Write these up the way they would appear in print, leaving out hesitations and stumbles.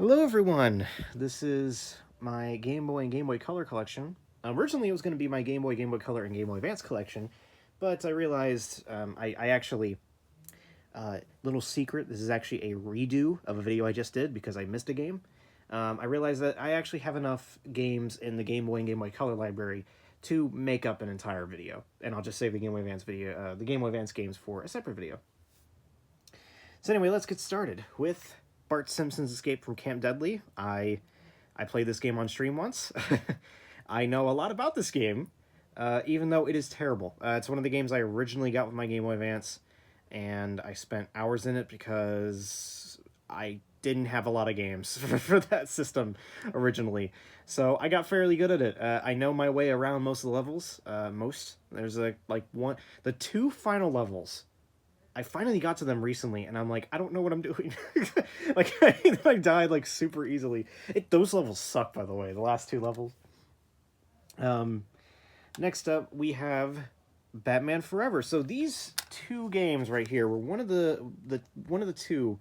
Hello everyone, this is my Game Boy and Game Boy Color collection. Originally it was going to be my Game Boy, Game Boy Color, and Game Boy Advance collection, but I realized I actually, little secret, this is actually a redo of a video I just did because I missed a game. I realized that I actually have enough games in the Game Boy and Game Boy Color library to make up an entire video, and I'll just save the Game Boy Advance video, the Game Boy Advance games for a separate video. So anyway, let's get started with Bart Simpson's Escape from Camp Deadly. I played this game on stream once. I know a lot about this game, even though it is terrible. It's one of the games I originally got with my Game Boy Advance, and I spent hours in it because I didn't have a lot of games for that system originally. So I got fairly good at it. I know my way around most of the levels. There's the two final levels. I finally got to them recently, and I'm like, I don't know what I'm doing. Like, I died, like, super easily. Those levels suck, by the way, the last two levels. Next up, we have Batman Forever. So these two games right here were one of the two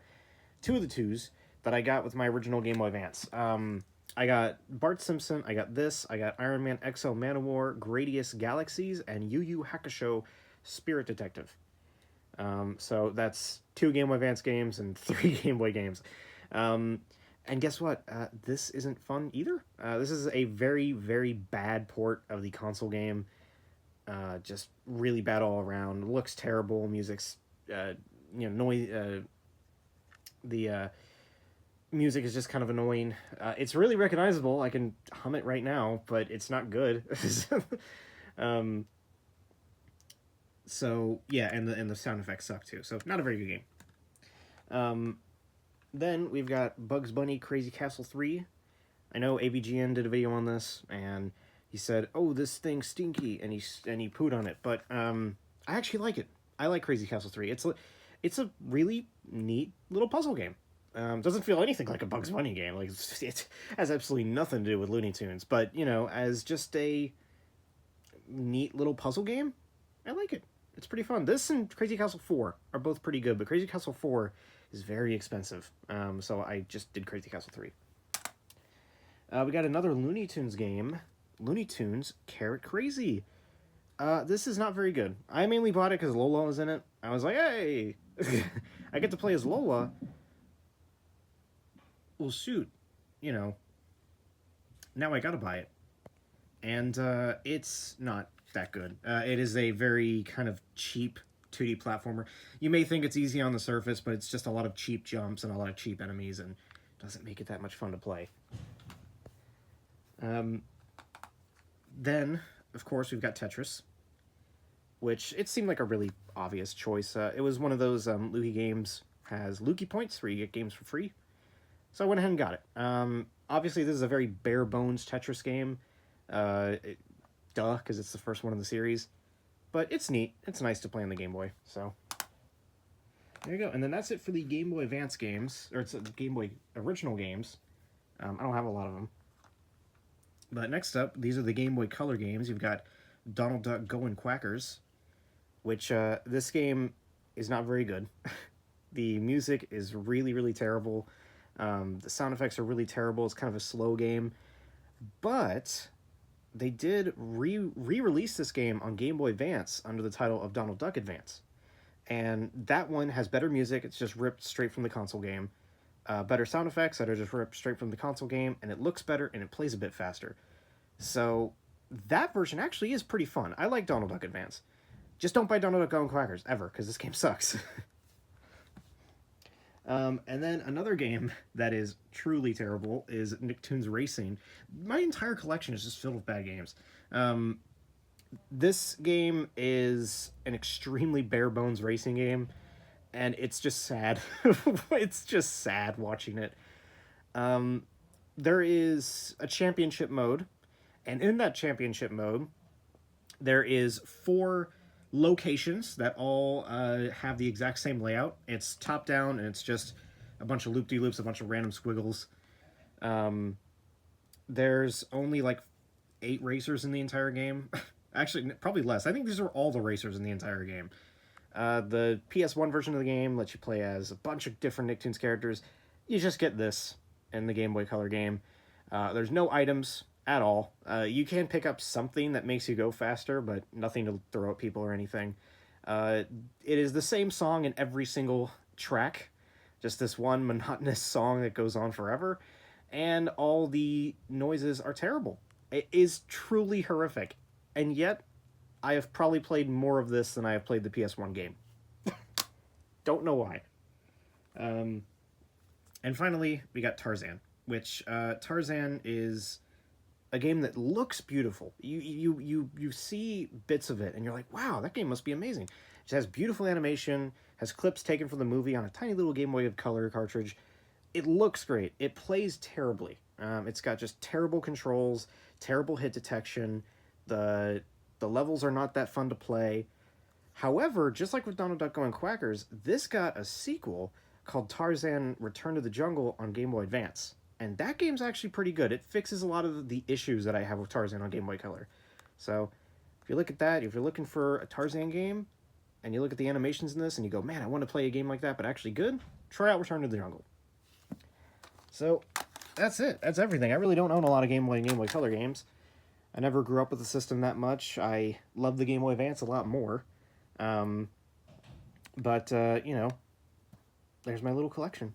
of the twos that I got with my original Game Boy Advance. I got Bart Simpson, I got this, I got Iron Man XL Manowar, Gradius Galaxies, and Yu Yu Hakusho Spirit Detective. So that's 2 Game Boy Advance games and 3 Game Boy games. And guess what? This isn't fun either. This is a very, very bad port of the console game. Just really bad all around. Looks terrible. Music's, noise. The music is just kind of annoying. It's really recognizable. I can hum it right now, but it's not good. So yeah, and the sound effects suck too. So not a very good game. Then we've got Bugs Bunny Crazy Castle 3. I know AVGN did a video on this, and he said, "Oh, this thing's stinky," and he pooed on it. But I actually like it. I like Crazy Castle 3. It's a really neat little puzzle game. Doesn't feel anything like a Bugs Bunny game. Like it has absolutely nothing to do with Looney Tunes. But as just a neat little puzzle game, I like it. It's pretty fun. This and Crazy Castle 4 are both pretty good, but Crazy Castle 4 is very expensive. So I just did Crazy Castle 3. We got another Looney Tunes game, Looney Tunes Carrot Crazy. This is not very good. I mainly bought it because Lola was in it. I was like, hey, I get to play as Lola. Well, shoot, now I gotta buy it. And it's not that good. It is a very kind of cheap 2D platformer. You may think it's easy on the surface, but it's just a lot of cheap jumps and a lot of cheap enemies, and doesn't make it that much fun to play. Then, of course, we've got Tetris, which it seemed like a really obvious choice. It was one of those Lukey games, has Lukey points, where you get games for free. So I went ahead and got it. Obviously, this is a very bare-bones Tetris game. Duh, because it's the first one in the series. But it's neat. It's nice to play on the Game Boy. So there you go. And then that's it for the Game Boy Advance games. Or it's the Game Boy original games. I don't have a lot of them. But next up, these are the Game Boy Color games. You've got Donald Duck Goin' Quackers, which this game is not very good. The music is really, really terrible. The sound effects are really terrible. It's kind of a slow game. But they did re-release this game on Game Boy Advance under the title of Donald Duck Advance. And that one has better music. It's just ripped straight from the console game. Better sound effects that are just ripped straight from the console game. And it looks better, and it plays a bit faster. So that version actually is pretty fun. I like Donald Duck Advance. Just don't buy Donald Duck Goin' Quackers, ever, because this game sucks. And then another game that is truly terrible is Nicktoons Racing. My entire collection is just filled with bad games. This game is an extremely bare-bones racing game, and it's just sad. It's just sad watching it. There is a championship mode, and in that championship mode, there is 4 locations that all have the exact same layout. It's top down, and it's just a bunch of loop-de-loops, a bunch of random squiggles. There's only like 8 racers in the entire game. Actually, probably less. I think these are all the racers in the entire game. The PS1 version of the game lets you play as a bunch of different Nicktoons characters. You just get this. in the Game Boy Color game. There's no items at all. You can pick up something that makes you go faster, but nothing to throw at people or anything. It is the same song in every single track, just this one monotonous song that goes on forever, and all the noises are terrible. It is truly horrific, and yet I have probably played more of this than I have played the PS1 game. Don't know why. And finally, we got Tarzan, which Tarzan is a game that looks beautiful. You see bits of it, and you're like, wow, that game must be amazing. It has beautiful animation, has clips taken from the movie on a tiny little Game Boy Color cartridge. It looks great. It plays terribly. It's got just terrible controls, terrible hit detection. The levels are not that fun to play. However, just like with Donald Duck Going Quackers, this got a sequel called Tarzan Return to the Jungle on Game Boy Advance. And that game's actually pretty good. It fixes a lot of the issues that I have with Tarzan on Game Boy Color. So, if you look at that, if you're looking for a Tarzan game, and you look at the animations in this, and you go, man, I want to play a game like that, but actually good, try out Return to the Jungle. So, that's it. That's everything. I really don't own a lot of Game Boy and Game Boy Color games. I never grew up with the system that much. I love the Game Boy Advance a lot more. But, you know, there's my little collection.